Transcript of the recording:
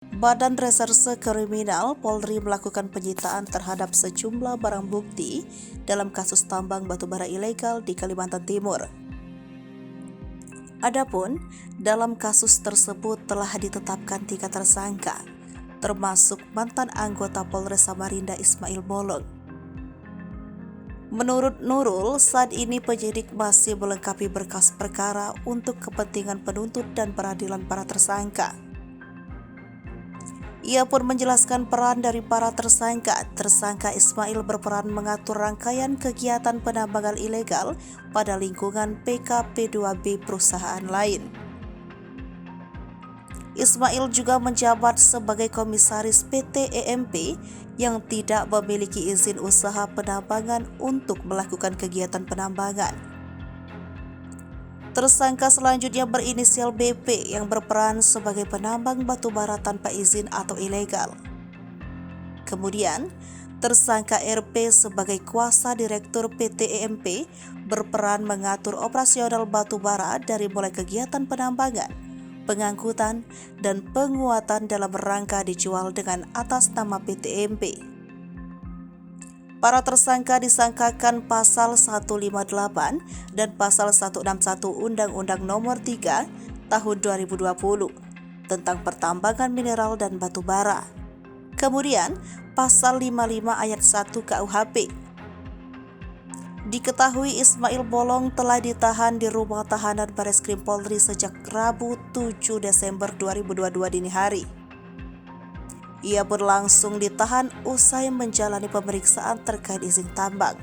Badan Reserse Kriminal Polri melakukan penyitaan terhadap sejumlah barang bukti dalam kasus tambang batubara ilegal di Kalimantan Timur. Adapun, dalam kasus tersebut telah ditetapkan 3 tersangka, termasuk mantan anggota Polres Samarinda Ismail Bolong. Menurut Nurul, saat ini penyidik masih melengkapi berkas perkara untuk kepentingan penuntut dan peradilan para tersangka. Ia pun menjelaskan peran dari para tersangka. Tersangka Ismail berperan mengatur rangkaian kegiatan penambangan ilegal pada lingkungan PKP2B perusahaan lain. Ismail juga menjabat sebagai komisaris PT EMP yang tidak memiliki izin usaha penambangan untuk melakukan kegiatan penambangan. Tersangka selanjutnya berinisial BP yang berperan sebagai penambang batubara tanpa izin atau ilegal. Kemudian, tersangka RP sebagai kuasa direktur PT EMP berperan mengatur operasional batubara dari mulai kegiatan penambangan, pengangkutan, dan penguatan dalam rangka dijual dengan atas nama PT EMP. Para tersangka disangkakan pasal 158 dan pasal 161 Undang-Undang Nomor 3 Tahun 2020 tentang pertambangan mineral dan batu bara. Kemudian, pasal 55 ayat 1 KUHP. Diketahui Ismail Bolong telah ditahan di rumah tahanan Bareskrim Polri sejak Rabu 7 Desember 2022 dini hari. Ia pun langsung ditahan usai menjalani pemeriksaan terkait izin tambang.